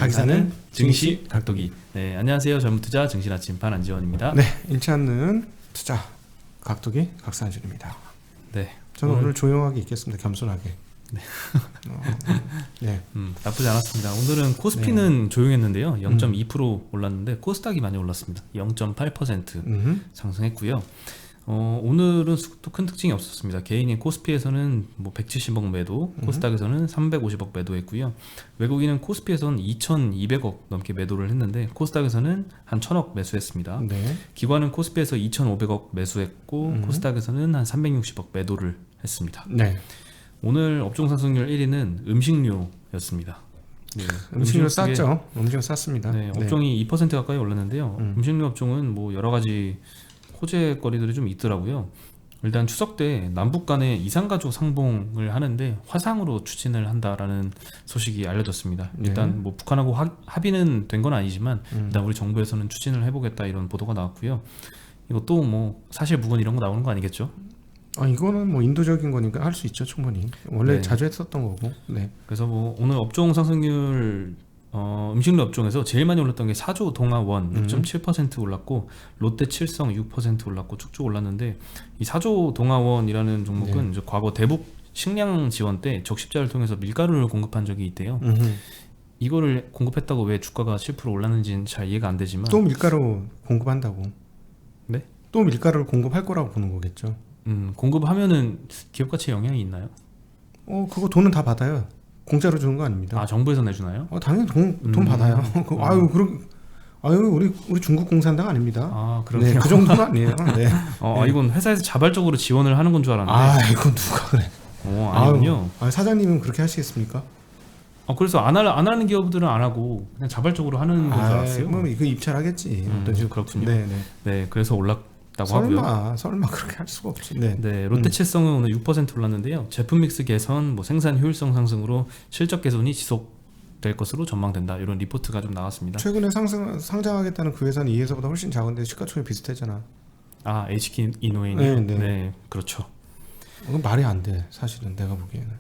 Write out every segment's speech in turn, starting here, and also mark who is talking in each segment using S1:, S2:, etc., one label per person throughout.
S1: 자기 사는 증시 각도기. 네, 안녕하세요. 젊은 투자 증시 아침판 안지원입니다.
S2: 네, 잃지 않는 투자 각도기 각산준입니다.
S1: 네,
S2: 저는 오늘 조용하게 있겠습니다. 겸손하게.
S1: 네.
S2: 네.
S1: 나쁘지 않았습니다. 오늘은 코스피는 조용했는데요. 0.2% 올랐는데 코스닥이 많이 올랐습니다. 0.8% 상승했고요. 오늘은 또 큰 특징이 없었습니다. 개인인 코스피에서는 뭐 170억 매도, 코스닥에서는 350억 매도했고요. 외국인은 코스피에서는 2,200억 넘게 매도를 했는데 코스닥에서는 한 1,000억 매수했습니다.
S2: 네.
S1: 기관은 코스피에서 2,500억 매수했고 코스닥에서는 한 360억 매도를 했습니다.
S2: 네.
S1: 오늘 업종 상승률 1위는 음식료였습니다. 네,
S2: 음식료 쌌죠. 음식료 쌌습니다.
S1: 네, 업종이 2% 가까이 올랐는데요. 음식료 업종은 뭐 여러 가지 호재거리들이 좀 있더라고요. 일단 추석 때 남북 간에 이산가족 상봉을 하는데 화상으로 추진을 한다라는 소식이 알려졌습니다. 일단 뭐 북한하고 합의는 된 건 아니지만 일단 우리 정부에서는 추진을 해보겠다 이런 보도가 나왔고요. 이것도 뭐 사실 무근 이런 거 나오는 거 아니겠죠?
S2: 이거는 뭐 인도적인 거니까 할 수 있죠, 충분히. 원래
S1: 네.
S2: 자주 했었던 거고. 네.
S1: 그래서 뭐 오늘 업종 상승률 음식료 업종에서 제일 많이 올랐던 게 사조 동아원 6.7% 올랐고 롯데 칠성 6% 올랐고 쭉쭉 올랐는데 이 사조 동아원이라는 종목은 이제 과거 대북 식량 지원 때 적십자를 통해서 밀가루를 공급한 적이 있대요. 이거를 공급했다고 왜 주가가 7% 올랐는지는 잘 이해가 안 되지만
S2: 또 밀가루 공급한다고.
S1: 네?
S2: 또 밀가루를 공급할 거라고 보는 거겠죠.
S1: 공급하면은 기업 가치에 영향이 있나요?
S2: 그거 돈은 다 받아요. 공짜로 주는 거 아닙니다.
S1: 아, 정부에서 내주나요?
S2: 당연히 돈 받아요. 우리 중국 공산당 아닙니다.
S1: 아, 그러네요.
S2: 네, 그 정도는 아니에요. 네.
S1: 이건 회사에서 자발적으로 지원을 하는 건 줄 알았는데.
S2: 이건 누가 그래?
S1: 아니군요.
S2: 사장님은 그렇게 하시겠습니까?
S1: 그래서 안 하는 기업들은 안 하고 그냥 자발적으로 하는 건 줄 알았어요.
S2: 뭐 이거 입찰하겠지.
S1: 그렇군요.
S2: 네.
S1: 네, 그래서 올랐다고 하고요.
S2: 설마 그렇게 할 수가 없지.
S1: 네, 롯데칠성은 오늘 6% 올랐는데요. 제품 믹스 개선, 뭐 생산 효율성 상승으로 실적 개선이 지속될 것으로 전망된다. 이런 리포트가 좀 나왔습니다.
S2: 최근에 상장하겠다는 그 회사는 이 회사보다 훨씬 작은데 시가총액 비슷했잖아.
S1: HK 이노웨이요. 네, 그렇죠.
S2: 그건 말이 안 돼. 사실은 내가 보기에는.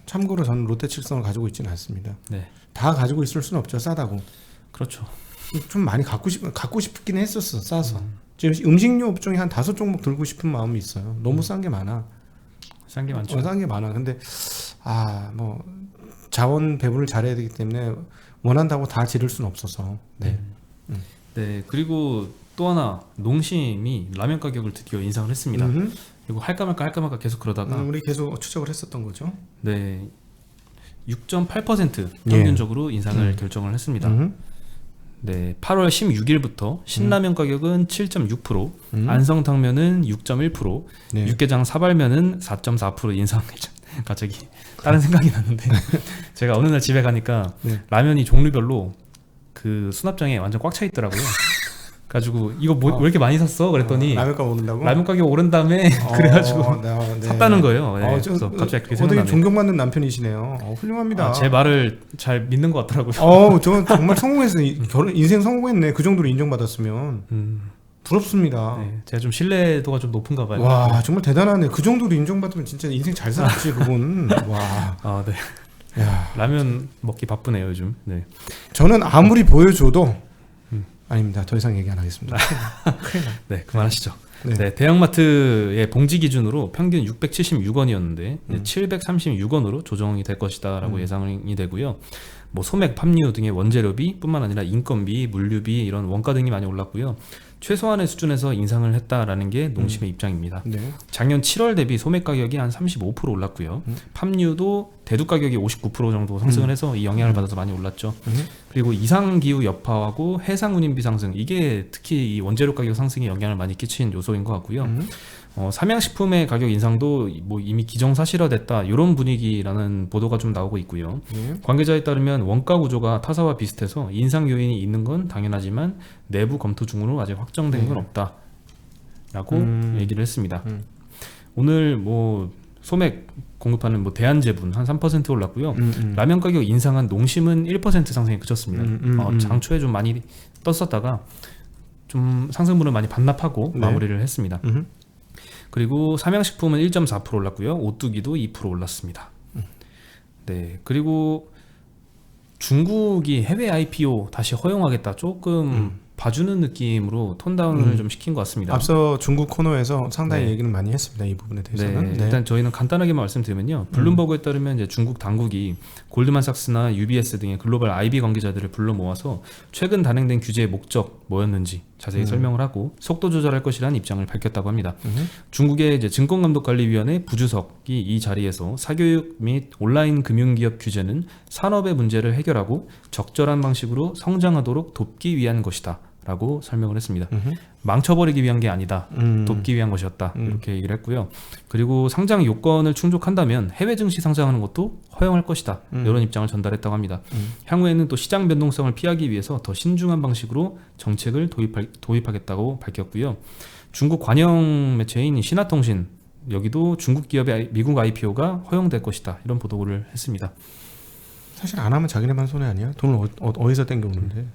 S2: 참고로 저는 롯데칠성을 가지고 있지는 않습니다.
S1: 네.
S2: 다 가지고 있을 수는 없죠. 싸다고.
S1: 그렇죠.
S2: 좀 많이 갖고 싶긴 했었어. 싸서. 지금 음식료 업종이 한 5종목 들고 싶은 마음이 있어요. 너무 싼 게 많아.
S1: 싼 게 많죠.
S2: 싼 게 많아. 근데 뭐 자원 배분을 잘해야 되기 때문에 원한다고 다 지를 수는 없어서. 네.
S1: 네, 그리고 또 하나 농심이 라면 가격을 드디어 인상을 했습니다. 그리고 할까 말까 계속 그러다가
S2: 우리 계속 추적을 했었던 거죠.
S1: 네, 6.8% 평균적으로 인상을 결정을 했습니다. 네, 8월 16일부터 신라면 가격은 7.6%, 안성탕면은 6.1%, 육개장 사발면은 4.4% 인상. 갑자기 다른 생각이 났는데 제가 어느 날 집에 가니까 라면이 종류별로 그 수납장에 완전 꽉 차 있더라고요. 가지고 이거 왜 이렇게 많이 샀어? 그랬더니
S2: 라면값 오른다고?
S1: 라면 가격 오른 다음에 그래가지고 샀다는 거예요. 네,
S2: 그래서
S1: 갑자기 그게
S2: 되게
S1: 생각나네요.
S2: 존경받는 남편이시네요. 훌륭합니다.
S1: 제 말을 잘 믿는 것 같더라고요.
S2: 저 정말 성공했어. 인생 성공했네. 그 정도로 인정받았으면 부럽습니다.
S1: 네, 제가 좀 신뢰도가 좀 높은가 봐요.
S2: 와, 정말 대단하네. 그 정도로 인정받으면 진짜 인생 잘 살았지 그분. 와.
S1: 네.
S2: 야.
S1: 라면 먹기 바쁘네요 요즘. 네.
S2: 저는 아무리 보여줘도 아닙니다. 더 이상 얘기 안 하겠습니다.
S1: 네, 그만하시죠.
S2: 네.
S1: 네, 대형마트의 봉지 기준으로 평균 676원이었는데 736원으로 조정이 될 것이다라고 예상이 되고요. 뭐 소맥, 팜유 등의 원재료비뿐만 아니라 인건비, 물류비 이런 원가 등이 많이 올랐고요. 최소한의 수준에서 인상을 했다라는 게 농심의 입장입니다.
S2: 네.
S1: 작년 7월 대비 소맥 가격이 한 35% 올랐고요. 팜유도 대두 가격이 59% 정도 상승을 해서 이 영향을 받아서 많이 올랐죠. 그리고 이상기후 여파하고 해상 운임비 상승, 이게 특히 이 원재료 가격 상승에 영향을 많이 끼친 요소인 것 같고요. 삼양식품의 가격 인상도 뭐 이미 기정사실화됐다 이런 분위기라는 보도가 좀 나오고 있고요. 관계자에 따르면 원가 구조가 타사와 비슷해서 인상 요인이 있는 건 당연하지만 내부 검토 중으로 아직 확정된 건 없다라고 얘기를 했습니다. 오늘 뭐 소맥 공급하는 뭐 대한제분 한 3% 올랐고요. 라면 가격 인상한 농심은 1% 상승에 그쳤습니다. 장초에 좀 많이 떴었다가 좀 상승분을 많이 반납하고 마무리를 했습니다. 그리고 삼양식품은 1.4% 올랐고요. 오뚜기도 2% 올랐습니다. 네, 그리고 중국이 해외 IPO 다시 허용하겠다 조금 봐주는 느낌으로 톤다운을 좀 시킨 것 같습니다.
S2: 앞서 중국 코너에서 상당히
S1: 네.
S2: 얘기는 많이 했습니다. 이 부분에 대해서는.
S1: 네, 일단 저희는 간단하게만 말씀드리면요. 블룸버그에 따르면 이제 중국 당국이 골드만삭스나 UBS 등의 글로벌 IB 관계자들을 불러 모아서 최근 단행된 규제의 목적 뭐였는지 자세히 설명을 하고 속도 조절할 것이라는 입장을 밝혔다고 합니다. 중국의 이제 증권감독관리위원회 부주석이 이 자리에서 사교육 및 온라인 금융기업 규제는 산업의 문제를 해결하고 적절한 방식으로 성장하도록 돕기 위한 것이다. 라고 설명을 했습니다. 망쳐버리기 위한 게 아니다. 돕기 위한 것이었다. 이렇게 얘기를 했고요. 그리고 상장 요건을 충족한다면 해외 증시 상장하는 것도 허용할 것이다. 이런 입장을 전달했다고 합니다. 향후에는 또 시장 변동성을 피하기 위해서 더 신중한 방식으로 정책을 도입하겠다고 밝혔고요. 중국 관영 매체인 신화통신 여기도 중국 기업의 미국 IPO가 허용될 것이다. 이런 보도를 했습니다.
S2: 사실 안 하면 자기네만 손해 아니야? 돈을 어디서 땡겨오는데?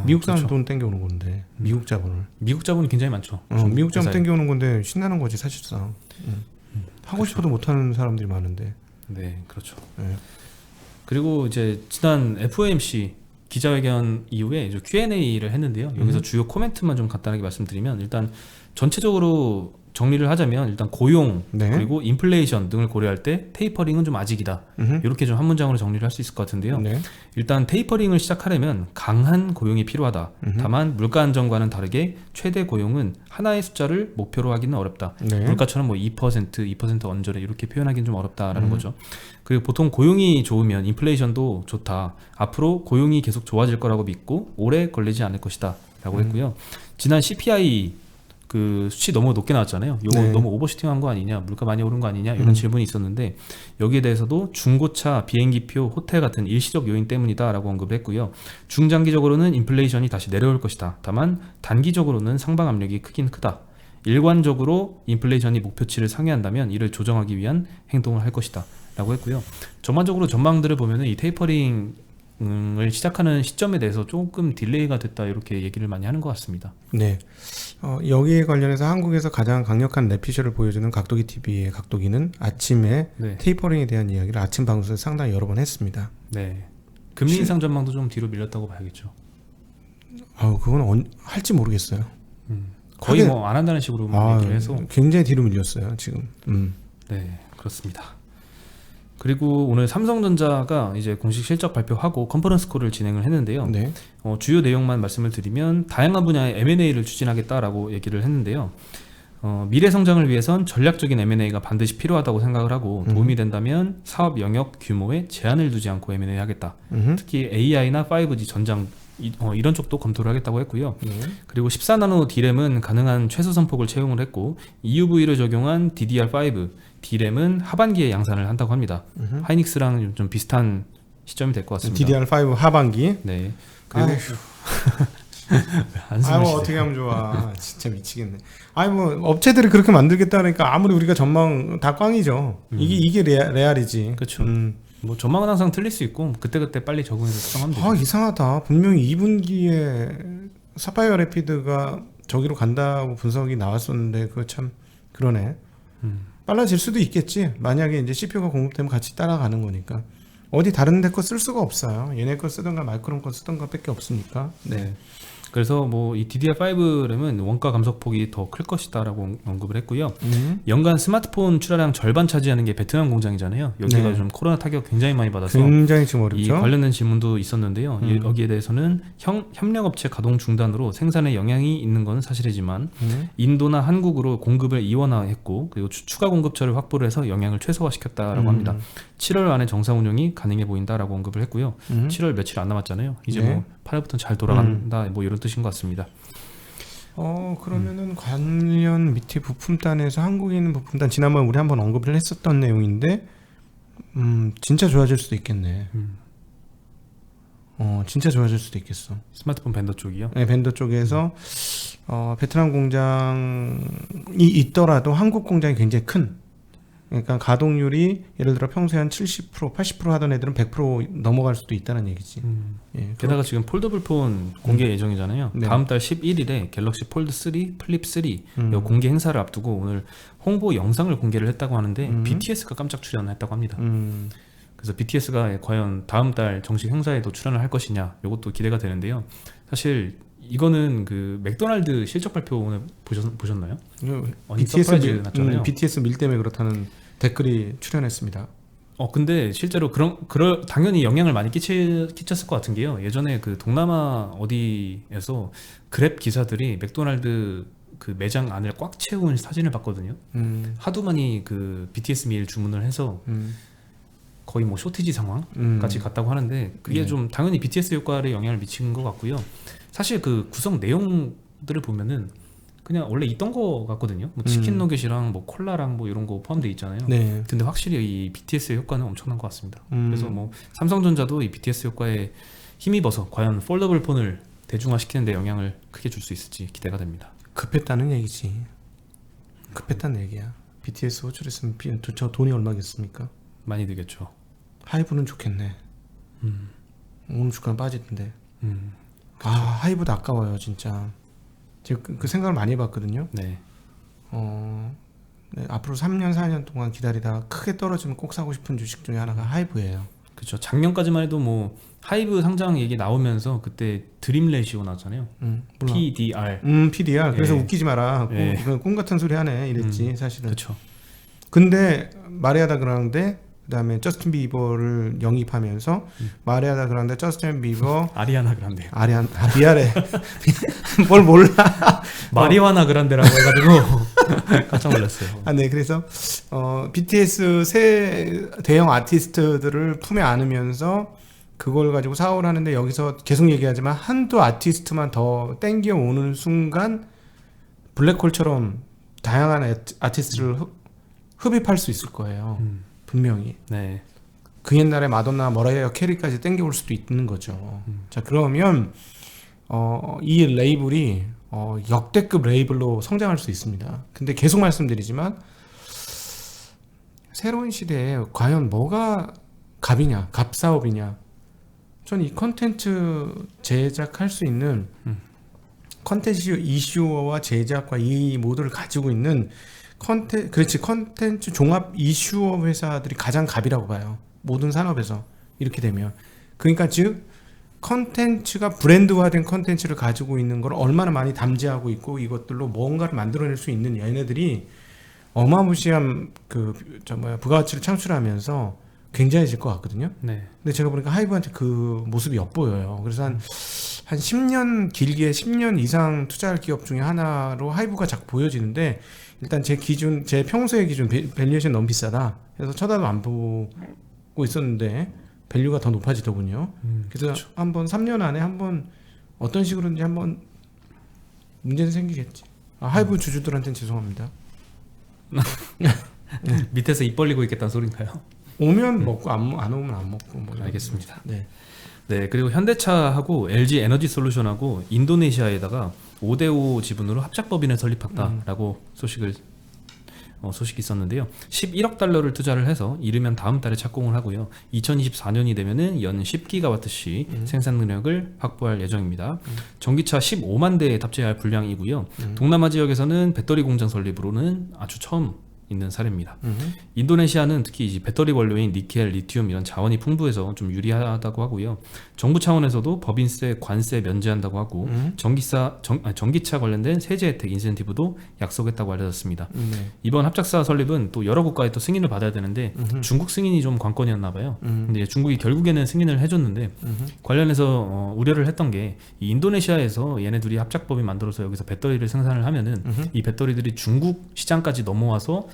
S2: 미국 사람
S1: 그렇죠.
S2: 돈 땡겨오는 건데 미국 자본을.
S1: 미국 자본이 굉장히 많죠.
S2: 미국 자본
S1: 회사에.
S2: 땡겨오는 건데 신나는 거지 사실상. 하고 싶어도 못하는 사람들이 많은데.
S1: 네, 그렇죠.
S2: 네.
S1: 그리고 이제 지난 FOMC 기자회견 이후에 이제 Q&A를 했는데요. 여기서 주요 코멘트만 좀 간단하게 말씀드리면 일단 전체적으로 정리를 하자면 일단 고용
S2: 네.
S1: 그리고 인플레이션 등을 고려할 때 테이퍼링은 좀 아직이다. 이렇게 좀 한 문장으로 정리를 할 수 있을 것 같은데요.
S2: 네.
S1: 일단 테이퍼링을 시작하려면 강한 고용이 필요하다. 다만 물가 안정과는 다르게 최대 고용은 하나의 숫자를 목표로 하기는 어렵다.
S2: 네.
S1: 물가처럼 뭐 2% 언저리 이렇게 표현하기는 좀 어렵다라는 거죠. 그리고 보통 고용이 좋으면 인플레이션도 좋다. 앞으로 고용이 계속 좋아질 거라고 믿고 오래 걸리지 않을 것이다. 라고 했고요. 지난 CPI 그 수치 너무 높게 나왔잖아요. 요거
S2: 네.
S1: 너무 오버슈팅한 거 아니냐, 물가 많이 오른 거 아니냐 이런 질문이 있었는데 여기에 대해서도 중고차, 비행기표, 호텔 같은 일시적 요인 때문이다라고 언급을 했고요. 중장기적으로는 인플레이션이 다시 내려올 것이다. 다만 단기적으로는 상방 압력이 크긴 크다. 일관적으로 인플레이션이 목표치를 상회한다면 이를 조정하기 위한 행동을 할 것이다. 라고 했고요. 전반적으로 전망들을 보면은 이 테이퍼링을 시작하는 시점에 대해서 조금 딜레이가 됐다 이렇게 얘기를 많이 하는 것 같습니다.
S2: 네. 여기에 관련해서 한국에서 가장 강력한 뇌피셜을 보여주는 각도기 TV의 각도기는 아침에
S1: 네.
S2: 테이퍼링에 대한 이야기를 아침 방송에서 상당히 여러 번 했습니다.
S1: 네. 금리 인상 전망도 좀 뒤로 밀렸다고 봐야겠죠.
S2: 그건 할지 모르겠어요.
S1: 거의
S2: 하긴-
S1: 뭐 안 한다는 식으로 얘기를 해서
S2: 굉장히 뒤로 밀렸어요 지금.
S1: 네, 그렇습니다. 그리고 오늘 삼성전자가 이제 공식 실적 발표하고 컨퍼런스 콜을 진행을 했는데요.
S2: 네.
S1: 주요 내용만 말씀을 드리면 다양한 분야의 M&A를 추진하겠다라고 얘기를 했는데요. 미래 성장을 위해선 전략적인 M&A가 반드시 필요하다고 생각을 하고 도움이 된다면 사업 영역 규모에 제한을 두지 않고 M&A 하겠다. 특히 AI나 5G 전장 이런 쪽도 검토를 하겠다고 했고요. 그리고 14나노 D램은 가능한 최소 선폭을 채용을 했고 EUV를 적용한 DDR5 D램은 하반기에 양산을 한다고 합니다. 하이닉스랑 좀 비슷한 시점이 될 것 같습니다.
S2: DDR5 하반기.
S1: 네. 그리고
S2: 뭐 어떻게 하면 좋아. 진짜 미치겠네. 뭐 업체들이 그렇게 만들겠다니까 아무리 우리가 전망 다 꽝이죠. 이게 레알이지.
S1: 그렇죠. 뭐 전망은 항상 틀릴 수 있고 그때그때 빨리 적응해서 수정하면 되죠.
S2: 이상하다. 분명히 2분기에 사파이어 래피드가 저기로 간다고 분석이 나왔었는데 그거 참 그러네. 빨라질 수도 있겠지. 만약에 이제 CPU가 공급되면 같이 따라가는 거니까. 어디 다른 데 거 쓸 수가 없어요. 얘네 거 쓰던가 마이크론 거 쓰던가 밖에 없으니까.
S1: 네. 그래서 뭐 이 DDR5 램은 원가 감소폭이 더 클 것이다라고 언급을 했고요. 연간 스마트폰 출하량 절반 차지하는 게 베트남 공장이잖아요. 여기가
S2: 네.
S1: 좀 코로나 타격 굉장히 많이 받아서
S2: 굉장히 지금
S1: 이
S2: 어렵죠.
S1: 관련된 질문도 있었는데요. 여기에 대해서는 협력업체 가동 중단으로 생산에 영향이 있는 건 사실이지만 인도나 한국으로 공급을 이원화했고 그리고 추가 공급처를 확보를 해서 영향을 최소화시켰다라고 합니다. 7월 안에 정상 운영이 가능해 보인다라고 언급을 했고요. 7월 며칠 안 남았잖아요. 이제
S2: 네.
S1: 뭐 8월부터 잘 돌아간다 뭐 이런 뜻인 것 같습니다.
S2: 그러면은 관련 밑에 부품단에서 한국에 있는 부품단 지난번 우리 한번 언급을 했었던 내용인데 진짜 좋아질 수도 있겠네. 진짜 좋아질 수도 있겠어.
S1: 스마트폰 벤더 쪽이요.
S2: 네, 벤더 쪽에서 베트남 공장이 있더라도 한국 공장이 굉장히 큰. 그러니까 가동률이 예를 들어 평소에 한 70%, 80% 하던 애들은 100% 넘어갈 수도 있다는 얘기지. 예,
S1: 게다가 지금 폴더블 폰 공개 예정이잖아요.
S2: 네.
S1: 다음 달 11일에 갤럭시 폴드 3, 플립 3 이 공개 행사를 앞두고 오늘 홍보 영상을 공개를 했다고 하는데 BTS가 깜짝 출연했다고 합니다. 그래서 BTS가 과연 다음 달 정식 행사에도 출연을 할 것이냐, 이것도 기대가 되는데요. 사실 이거는 그 맥도날드 실적 발표 오늘 보셨나요? 서프라이즈 났잖아요.
S2: BTS 밀 때문에 그렇다는 댓글이 출연했습니다.
S1: 근데 실제로 당연히 영향을 많이 끼쳤을 것 같은 게요. 예전에 그 동남아 어디에서 그랩 기사들이 맥도날드 그 매장 안을 꽉 채운 사진을 봤거든요. 하도 많이 그 BTS 밀 주문을 해서 거의 뭐 쇼티지 상황까지 갔다고 하는데 그게 좀 당연히 BTS 효과에 영향을 미친 것 같고요. 사실 그 구성 내용들을 보면은 그냥 원래 있던 거 같거든요. 뭐 치킨 너겟이랑 뭐 콜라랑 뭐 이런 거 포함되어 있잖아요.
S2: 네.
S1: 근데 확실히 이 BTS의 효과는 엄청난 것 같습니다. 그래서 뭐 삼성전자도 이 BTS 효과에 힘입어서 과연 폴더블 폰을 대중화시키는 데 영향을 크게 줄 수 있을지 기대가 됩니다.
S2: 급했다는 얘기지. 급했다는 얘기야. BTS 호출했으면 저 돈이 얼마겠습니까?
S1: 많이 들겠죠.
S2: 하이브는 좋겠네. 오늘 주가는 빠지던데.
S1: 그쵸.
S2: 하이브도 아까워요 진짜. 제가 그 생각을 많이 해봤거든요.
S1: 네.
S2: 네, 앞으로 3년 4년 동안 기다리다가 크게 떨어지면 꼭 사고 싶은 주식 중에 하나가 하이브예요.
S1: 그렇죠. 작년까지만 해도 뭐 하이브 상장 얘기 나오면서 그때 드림 레시오 나왔잖아요. PDR.
S2: PDR. 그래서
S1: 예.
S2: 웃기지 마라.
S1: 예.
S2: 꿈 같은 소리 하네. 이랬지 사실은.
S1: 그렇죠.
S2: 근데 마리아다 그라운데 그다음에 저스틴 비버를 영입하면서 마리아다 그라운데 저스틴 비버
S1: 아리아나 그란데.
S2: 미안해. 뭘 몰라.
S1: 마리화나 그란데라고 해가지고 깜짝 놀랐어요.
S2: 네. 그래서 BTS 새 대형 아티스트들을 품에 안으면서 그걸 가지고 사업을 하는데 여기서 계속 얘기하지만 한두 아티스트만 더 땡겨 오는 순간 블랙홀처럼 다양한 아티스트를 흡입할 수 있을 거예요. 분명히.
S1: 네.
S2: 그 옛날에 마돈나, 머라이어 캐리까지 땡겨올 수도 있는 거죠. 자, 그러면 이 레이블이 역대급 레이블로 성장할 수 있습니다. 근데 계속 말씀드리지만 새로운 시대에 과연 뭐가 갑이냐, 갑사업이냐. 전 이 컨텐츠 제작할 수 있는 컨텐츠 이슈어와 제작과 이 모두를 가지고 있는 컨텐츠 종합 이슈업 회사들이 가장 갑이라고 봐요. 모든 산업에서 이렇게 되면. 그러니까 즉 컨텐츠가 브랜드화된 컨텐츠를 가지고 있는 걸 얼마나 많이 담지하고 있고 이것들로 뭔가를 만들어낼 수 있는 얘네들이 어마무시한 부가가치를 창출하면서 굉장해질 것 같거든요.
S1: 네.
S2: 근데 제가 보니까 하이브한테 그 모습이 엿보여요. 그래서 한 10년 길게 10년 이상 투자할 기업 중에 하나로 하이브가 자꾸 보여지는데 일단 제 평소의 기준 밸류에이션 너무 비싸다. 그래서 쳐다도 안 보고 있었는데 밸류가 더 높아지더군요. 그래서
S1: 그렇죠.
S2: 한번 3년 안에 한번 어떤 식으로든지 한번 문제는 생기겠지. 하이브 주주들한테는 죄송합니다.
S1: 밑에서 입 벌리고 있겠다는 소린가요?
S2: 오면 먹고 안 오면 안 먹고 뭐
S1: 알겠습니다.
S2: 네.
S1: 네, 그리고 현대차하고 LG 에너지 솔루션하고 인도네시아에다가 5대5 지분으로 합작법인을 설립했다라고 소식이 있었는데요. 11억 달러를 투자를 해서 이르면 다음 달에 착공을 하고요. 2024년이 되면은 연 10기가와트시 생산 능력을 확보할 예정입니다. 전기차 15만 대에 탑재할 분량이고요. 동남아 지역에서는 배터리 공장 설립으로는 아주 처음 있는 사례입니다. 인도네시아는 특히 이제 배터리 원료인 니켈, 리튬 이런 자원이 풍부해서 좀 유리하다고 하고요. 정부 차원에서도 법인세, 관세 면제한다고 하고 전기차 관련된 세제 혜택 인센티브도 약속했다고 알려졌습니다. 이번 합작사 설립은 또 여러 국가의 또 승인을 받아야 되는데 중국 승인이 좀 관건이었나 봐요. 근데 중국이 결국에는 승인을 해줬는데 관련해서 우려를 했던 게 이 인도네시아에서 얘네들이 합작법인 만들어서 여기서 배터리를 생산을 하면은 이 배터리들이 중국 시장까지 넘어와서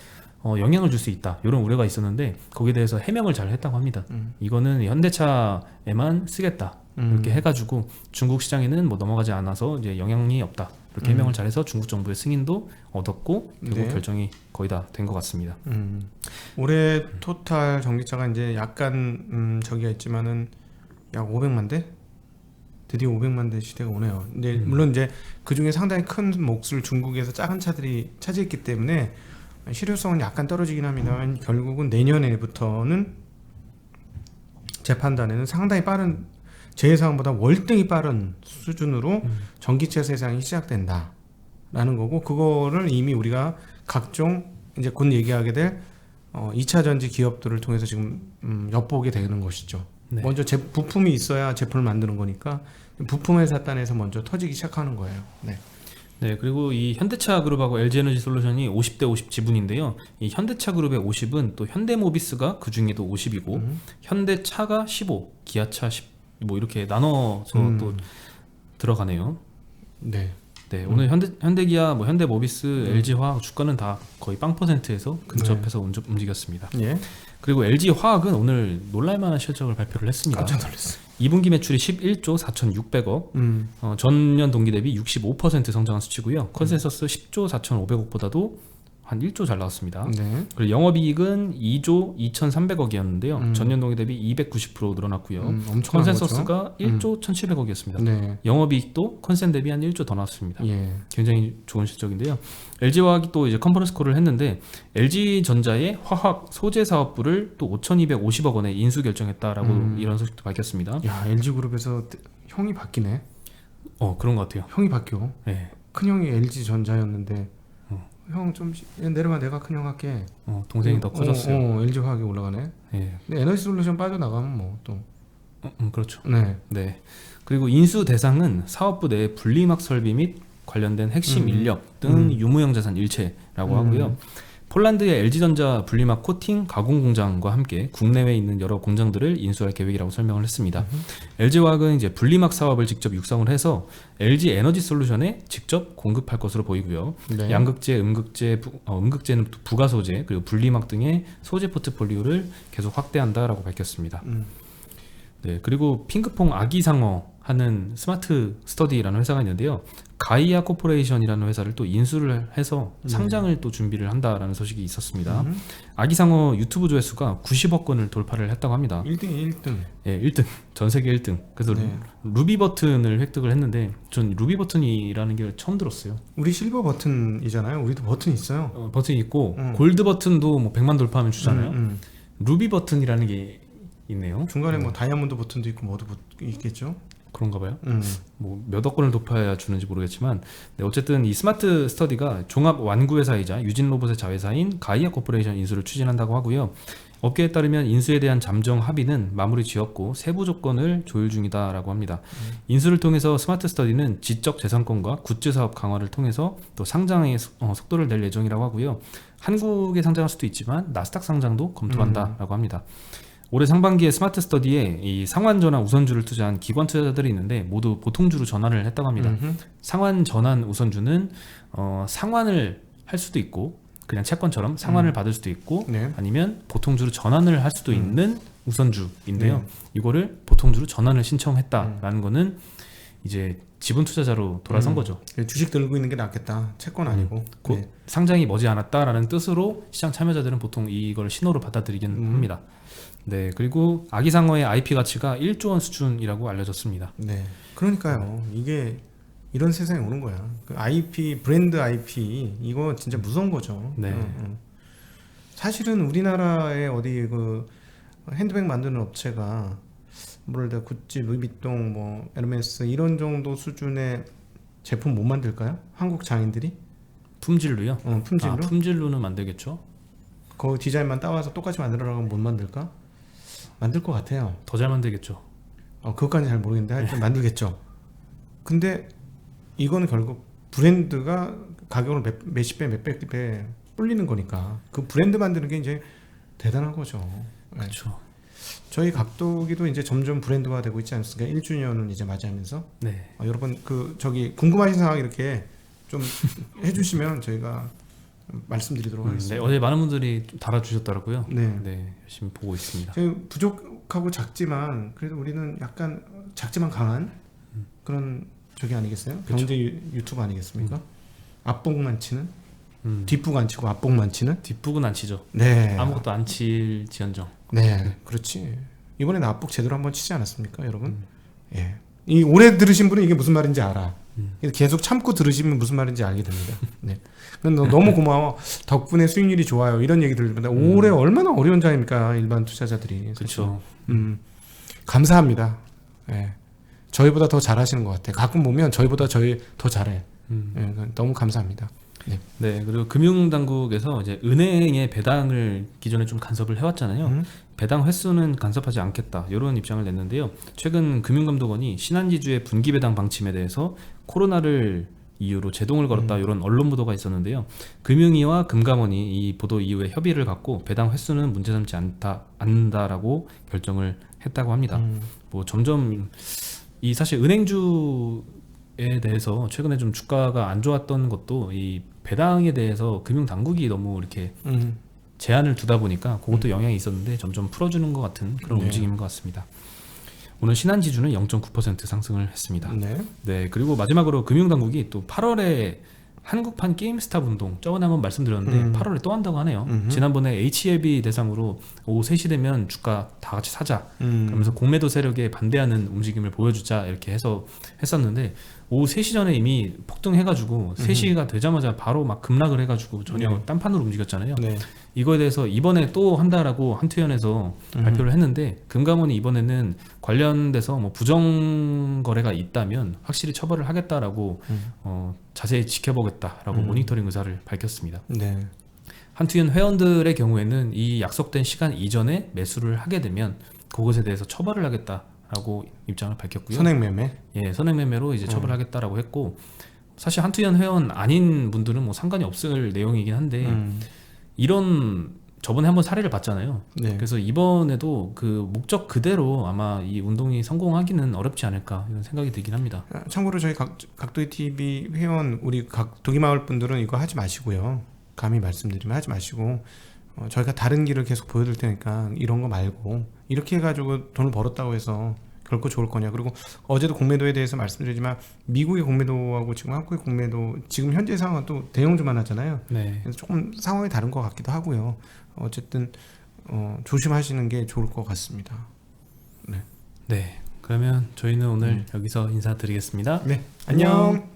S1: 영향을 줄 수 있다 이런 우려가 있었는데 거기에 대해서 해명을 잘 했다고 합니다. 이거는 현대차에만 쓰겠다 이렇게 해가지고 중국 시장에는 뭐 넘어가지 않아서 이제 영향이 없다 이렇게 해명을 잘해서 중국 정부의 승인도 얻었고 결국
S2: 네.
S1: 결정이 거의 다 된 것 같습니다.
S2: 올해 토탈 전기차가 이제 약간 저기가 있지만은 약 500만 대? 드디어 500만 대 시대가 오네요. 근데 물론 이제 그 중에 상당히 큰 몫을 중국에서 작은 차들이 차지했기 때문에 실효성은 약간 떨어지긴 합니다만 결국은 내년에부터는 제 판단에는 상당히 빠른 제 예상보다 월등히 빠른 수준으로 전기차 세상이 시작된다라는 거고 그거를 이미 우리가 각종 이제 곧 얘기하게 될 2차 전지 기업들을 통해서 지금 엿보게 되는 것이죠.
S1: 네.
S2: 먼저 부품이 있어야 제품을 만드는 거니까 부품 회사 단에서 먼저 터지기 시작하는 거예요. 네.
S1: 네, 그리고 이 현대차 그룹하고 LG에너지 솔루션이 50대 50 지분인데요. 이 현대차 그룹의 50은 또 현대모비스가 그 중에도 50이고 현대차가 15, 기아차 10, 뭐 이렇게 나눠서 또 들어가네요.
S2: 네.
S1: 네, 오늘 현대기아, 뭐 현대모비스, LG화학 주가는 다 거의 0%에서 근접해서 움직였습니다.
S2: 예.
S1: 그리고 LG화학은 오늘 놀랄만한 실적을 발표를 했습니다.
S2: 깜짝 놀랐어요.
S1: 2분기 매출이 11조 4,600억, 전년 동기 대비 65% 성장한 수치고요. 컨센서스 10조 4,500억보다도 한 1조 잘 나왔습니다.
S2: 네.
S1: 그리고 영업이익은 2조 2,300억이었는데요. 전년 동기 대비 290% 늘어났고요.
S2: 엄청난
S1: 컨센서스가 1조 1,700억이었습니다.
S2: 네.
S1: 영업이익도 컨센 대비 한 1조 더 나왔습니다.
S2: 예.
S1: 굉장히 좋은 실적인데요. LG화학이 또 이제 컨퍼런스 콜을 했는데 LG전자의 화학 소재 사업부를 또 5,250억 원에 인수 결정했다라고 이런 소식도 밝혔습니다.
S2: 야, LG그룹에서 형이 바뀌네.
S1: 그런 것 같아요.
S2: 형이 바뀌어.
S1: 네.
S2: 큰형이 LG전자였는데 형 좀 내려봐, 내가 큰형 할게.
S1: 동생이 더 커졌어요.
S2: LG화학이 올라가네.
S1: 네.
S2: 근데 에너지솔루션 빠져나가면 뭐 또.
S1: 그렇죠.
S2: 네.
S1: 네. 그리고 인수 대상은 사업부 내 분리막 설비 및 관련된 핵심 인력 등 유무형 자산 일체라고 하고요. 폴란드의 LG전자 분리막 코팅 가공 공장과 함께 국내외에 있는 여러 공장들을 인수할 계획이라고 설명을 했습니다. LG화학은 이제 분리막 사업을 직접 육성을 해서 LG 에너지 솔루션에 직접 공급할 것으로 보이고요.
S2: 네.
S1: 양극재, 음극재는 부가 소재 그리고 분리막 등의 소재 포트폴리오를 계속 확대한다라고 밝혔습니다. 네, 그리고 핑크퐁 아기상어 하는 스마트 스터디라는 회사가 있는데요. 가이아 코퍼레이션이라는 회사를 또 인수를 해서 상장을 또 준비를 한다라는 소식이 있었습니다. 아기상어 유튜브 조회수가 90억 건을 돌파를 했다고 합니다.
S2: 1등이 1등.
S1: 예, 1등. 전 세계 1등. 그래서
S2: 네.
S1: 루비 버튼을 획득을 했는데 전 루비 버튼이라는 게 처음 들었어요.
S2: 우리 실버 버튼이잖아요. 우리도 버튼 있어요.
S1: 버튼이 있고 골드 버튼도 뭐 100만 돌파하면 주잖아요.
S2: 음.
S1: 루비 버튼이라는 게 있네요.
S2: 중간에 뭐 다이아몬드 버튼도 있고 뭐도 있겠죠.
S1: 그런가 봐요. 뭐 몇 억 건을 돌파해야 주는지 모르겠지만 네, 어쨌든 이 스마트 스터디가 종합 완구 회사이자 유진 로봇의 자회사인 가이아 코퍼레이션 인수를 추진한다고 하고요. 업계에 따르면 인수에 대한 잠정 합의는 마무리 지었고 세부 조건을 조율 중이다라고 합니다. 인수를 통해서 스마트 스터디는 지적 재산권과 굿즈 사업 강화를 통해서 또 상장의 속도를 낼 예정이라고 하고요. 한국에 상장할 수도 있지만 나스닥 상장도 검토한다라고 합니다. 올해 상반기에 스마트 스터디에 이 상환 전환 우선주를 투자한 기관 투자자들이 있는데 모두 보통주로 전환을 했다고 합니다. 상환 전환 우선주는 상환을 할 수도 있고 그냥 채권처럼 상환을 받을 수도 있고
S2: 네.
S1: 아니면 보통주로 전환을 할 수도 있는 우선주인데요. 이거를 보통주로 전환을 신청했다라는 거는 이제 지분 투자자로 돌아선 거죠.
S2: 주식 들고 있는 게 낫겠다. 채권 아니고.
S1: 곧
S2: 네.
S1: 상장이 머지않았다라는 뜻으로 시장 참여자들은 보통 이걸 신호로 받아들이긴 합니다. 네, 그리고 아기상어의 IP 가치가 1조 원 수준이라고 알려졌습니다.
S2: 네. 그러니까요. 이게 이런 세상에 오는 거야. 그 IP 브랜드 IP 이거 진짜 무서운 거죠.
S1: 네.
S2: 사실은 우리나라에 어디 그 핸드백 만드는 업체가 뭐를 구찌, 루이비통, 뭐 에르메스 이런 정도 수준의 제품 못 만들까요? 한국 장인들이?
S1: 품질로요?
S2: 품질로?
S1: 품질로는 만들겠죠.
S2: 그 디자인만 따와서 똑같이 만들어라고 하면 못 만들까? 만들 것 같아요.
S1: 더 잘 만들겠죠.
S2: 그것까지 잘 모르겠는데 하여튼 만들겠죠. 근데 이거는 결국 브랜드가 가격을 몇십 배, 몇백 배 불리는 거니까 그 브랜드 만드는 게 이제 대단한 거죠.
S1: 그렇죠.
S2: 저희 각도기도 이제 점점 브랜드화 되고 있지 않습니까? 1주년을 이제 맞이하면서.
S1: 네.
S2: 여러분 저기 궁금하신 상황 이렇게 좀 해주시면 저희가 말씀드리도록 하겠습니다.
S1: 네, 어제 많은 분들이 좀 달아주셨더라고요.
S2: 네.
S1: 열심히 보고 있습니다.
S2: 저희 부족하고 작지만 그래도 우리는 약간 작지만 강한 그런 저기 아니겠어요?
S1: 그쵸.
S2: 경제 유튜브 아니겠습니까? 앞복만 치는 뒷북 안 치고 앞복만 치는.
S1: 뒷북은 안 치죠.
S2: 네.
S1: 아무것도 안 칠지언정.
S2: 네, 그렇지. 이번에 앞복 제대로 한번 치지 않았습니까, 여러분? 예. 이 오래 들으신 분은 이게 무슨 말인지 알아. 계속 참고 들으시면 무슨 말인지 알게 됩니다. 네. 너무 고마워. 덕분에 수익률이 좋아요. 이런 얘기 들으면 올해 얼마나 어려운 자입니까, 일반 투자자들이.
S1: 그렇죠.
S2: 감사합니다. 예. 저희보다 더 잘하시는 것 같아요. 가끔 보면 저희보다 더 잘해. 예, 너무 감사합니다.
S1: 네, 그리고 금융당국에서 이제 은행의 배당을 기존에 좀 간섭을 해왔잖아요. 배당 횟수는 간섭하지 않겠다 이런 입장을 냈는데요. 최근 금융감독원이 신한지주의 분기 배당 방침에 대해서 코로나를 이유로 제동을 걸었다 이런 언론 보도가 있었는데요. 금융위와 금감원이 이 보도 이후에 협의를 갖고 배당 횟수는 문제 삼지 않는다라고 결정을 했다고 합니다. 뭐 점점 이 사실 은행주에 대해서 최근에 좀 주가가 안 좋았던 것도 이 배당에 대해서 금융 당국이 너무 이렇게 제한을 두다 보니까 그것도 영향이 있었는데 점점 풀어주는 것 같은 그런
S2: 네.
S1: 움직임인 것 같습니다. 오늘 신한지주는 0.9% 상승을 했습니다.
S2: 네.
S1: 네, 그리고 마지막으로 금융당국이 또 8월에 한국판 게임스탑 운동 저번에 한번 말씀드렸는데 8월에 또 한다고 하네요. 지난번에 HLB 대상으로 오후 3시 되면 주가 다 같이 사자 그러면서 공매도 세력에 반대하는 움직임을 보여주자 이렇게 해서 했었는데 오후 3시 전에 이미 폭등해가지고 3시가 되자마자 바로 막 급락을 해가지고 전혀
S2: 네.
S1: 딴판으로 움직였잖아요.
S2: 네.
S1: 이거에 대해서 이번에 또 한다라고 한투연에서 발표를 했는데 금감원이 이번에는 관련돼서 뭐 부정 거래가 있다면 확실히 처벌을 하겠다라고 자세히 지켜보겠다라고 모니터링 의사를 밝혔습니다.
S2: 네.
S1: 한투연 회원들의 경우에는 이 약속된 시간 이전에 매수를 하게 되면 그것에 대해서 처벌을 하겠다라고 입장을 밝혔고요.
S2: 선행매매.
S1: 예, 선행매매로 이제 처벌하겠다라고 했고 사실 한투연 회원 아닌 분들은 뭐 상관이 없을 내용이긴 한데 이런 저번에 한번 사례를 봤잖아요.
S2: 네.
S1: 그래서 이번에도 그 목적 그대로 아마 이 운동이 성공하기는 어렵지 않을까 이런 생각이 들긴 합니다.
S2: 참고로 저희 각도이 TV 회원 우리 각 도기마을 분들은 이거 하지 마시고요. 감히 말씀드리면 하지 마시고 저희가 다른 길을 계속 보여드릴 테니까 이런 거 말고 이렇게 해가지고 돈을 벌었다고 해서 결코 좋을 거냐. 그리고 어제도 공매도에 대해서 말씀드리지만 미국의 공매도하고 지금 한국의 공매도 지금 현재 상황은 또 대형주만 하잖아요.
S1: 네.
S2: 그래서 조금 상황이 다른 것 같기도 하고요. 어쨌든 조심하시는 게 좋을 것 같습니다. 네.
S1: 네. 그러면 저희는 오늘 여기서 인사드리겠습니다.
S2: 네. 안녕.